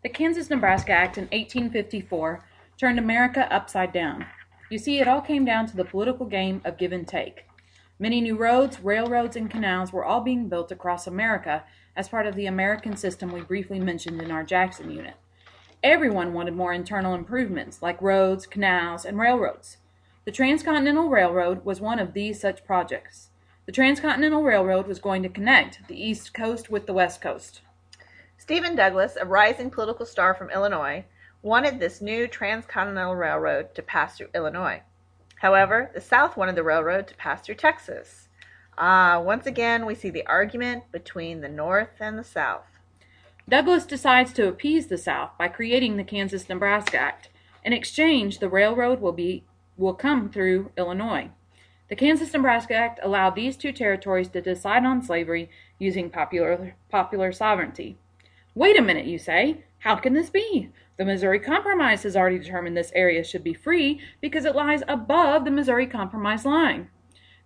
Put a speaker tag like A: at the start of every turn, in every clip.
A: The Kansas-Nebraska Act in 1854 turned America upside down. You see, it all came down to the political game of give and take. Many new roads, railroads, and canals were all being built across America as part of the American system we briefly mentioned in our Jackson unit. Everyone wanted more internal improvements, like roads, canals, and railroads. The Transcontinental Railroad was one of these such projects. The Transcontinental Railroad was going to connect the East Coast with the West Coast.
B: Stephen Douglas, a rising political star from Illinois, wanted this new Transcontinental Railroad to pass through Illinois. However, the South wanted the railroad to pass through Texas. Once again, we see the argument between the North and the South.
A: Douglas decides to appease the South by creating the Kansas-Nebraska Act. In exchange, the railroad will come through Illinois. The Kansas-Nebraska Act allowed these two territories to decide on slavery using popular sovereignty. Wait a minute, you say. How can this be? The Missouri Compromise has already determined this area should be free because it lies above the Missouri Compromise line.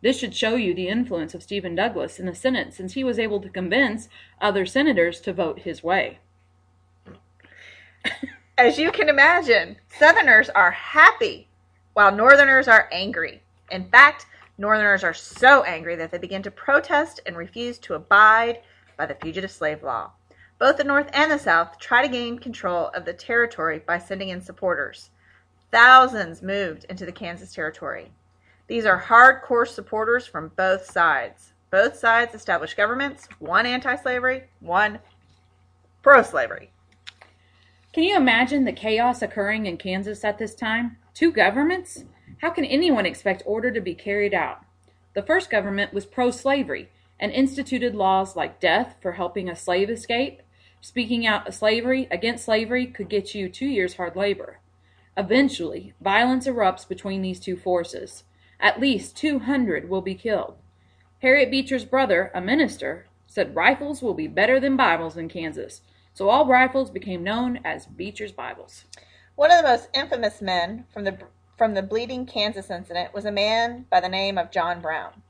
A: This should show you the influence of Stephen Douglas in the Senate, since he was able to convince other senators to vote his way.
B: As you can imagine, Southerners are happy while Northerners are angry. In fact, Northerners are so angry that they begin to protest and refuse to abide by the fugitive slave law. Both the North and the South try to gain control of the territory by sending in supporters. Thousands moved into the Kansas Territory. These are hardcore supporters from both sides. Both sides established governments, one anti-slavery, one pro-slavery.
A: Can you imagine the chaos occurring in Kansas at this time? Two governments? How can anyone expect order to be carried out? The first government was pro-slavery and instituted laws like death for helping a slave escape. Speaking out against slavery could get you 2 years hard labor. Eventually, violence erupts between these two forces. At least 200 will be killed. Harriet Beecher's brother, a minister, said rifles will be better than Bibles in Kansas, so all rifles became known as Beecher's Bibles.
B: One of the most infamous men from the Bleeding Kansas incident was a man by the name of John Brown.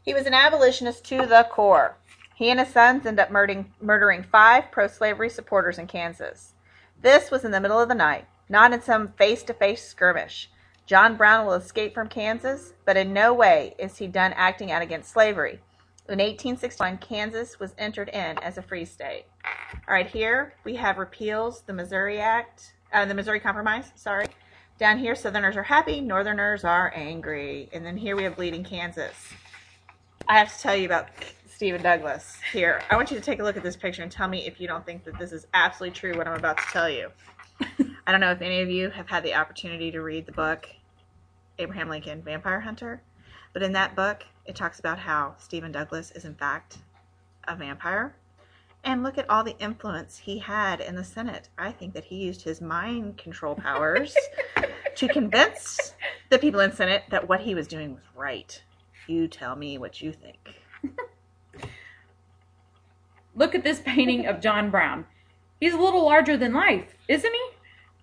B: He was an abolitionist to the core. He and his sons ended up murdering 5 pro-slavery supporters in Kansas. This was in the middle of the night, not in some face-to-face skirmish. John Brown will escape from Kansas, but in no way is he done acting out against slavery. In 1861, Kansas was entered in as a free state. All right, here we have repeals the Missouri Compromise. Down here, Southerners are happy, Northerners are angry. And then here we have Bleeding Kansas. I have to tell you about Stephen Douglas. Here, I want you to take a look at this picture and tell me if you don't think that this is absolutely true, what I'm about to tell you. I don't know if any of you have had the opportunity to read the book Abraham Lincoln, Vampire Hunter, but in that book, it talks about how Stephen Douglas is in fact a vampire. And look at all the influence he had in the Senate. I think that he used his mind control powers to convince the people in the Senate that what he was doing was right. You tell me what you think.
A: Look at this painting of John Brown. He's a little larger than life, isn't he?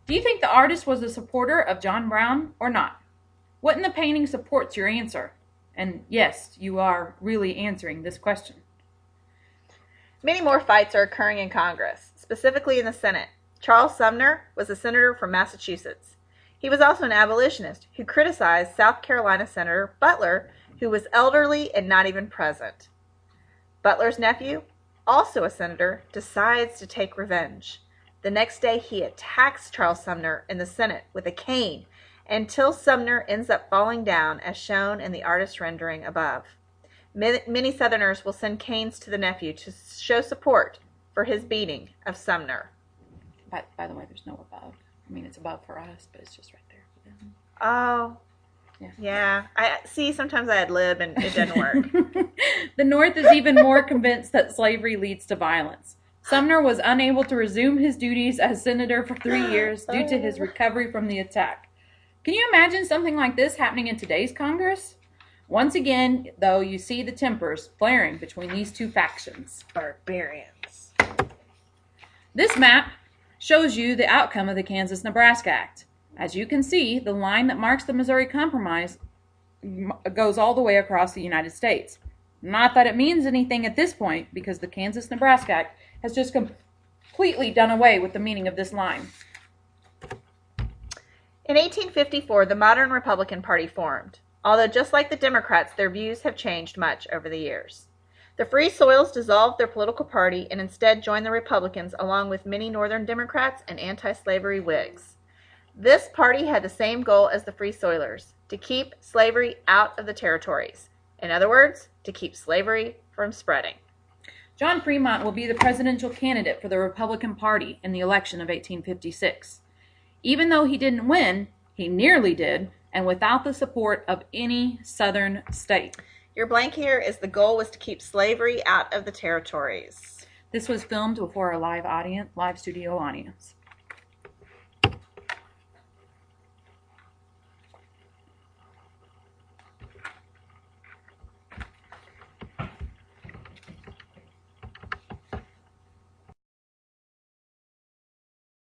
A: Do you think the artist was a supporter of John Brown or not? What in the painting supports your answer? And yes, you are really answering this question.
B: Many more fights are occurring in Congress, specifically in the Senate. Charles Sumner was a senator from Massachusetts. He was also an abolitionist who criticized South Carolina Senator Butler, who was elderly and not even present. Butler's nephew, also a senator, decides to take revenge. The next day, he attacks Charles Sumner in the Senate with a cane until Sumner ends up falling down, as shown in the artist's rendering above. Many Southerners will send canes to the nephew to show support for his beating of Sumner.
A: By the way, there's no above. I mean, it's above for us, but it's just right there for them.
B: Oh, yeah. I see. Sometimes I ad lib and it doesn't work.
A: The North is even more convinced that slavery leads to violence. Sumner was unable to resume his duties as senator for 3 years due to his recovery from the attack. Can you imagine something like this happening in today's Congress? Once again, though, you see the tempers flaring between these two factions.
B: Barbarians.
A: This map shows you the outcome of the Kansas-Nebraska Act. As you can see, the line that marks the Missouri Compromise goes all the way across the United States. Not that it means anything at this point, because the Kansas-Nebraska Act has just completely done away with the meaning of this line.
B: In 1854, the modern Republican Party formed, although just like the Democrats, their views have changed much over the years. The Free Soils dissolved their political party and instead joined the Republicans along with many Northern Democrats and anti-slavery Whigs. This party had the same goal as the Free Soilers, to keep slavery out of the territories. In other words, to keep slavery from spreading.
A: John Fremont will be the presidential candidate for the Republican Party in the election of 1856. Even though he didn't win, he nearly did, and without the support of any Southern state.
B: Your blank here is the goal was to keep slavery out of the territories.
A: This was filmed before a live studio audience.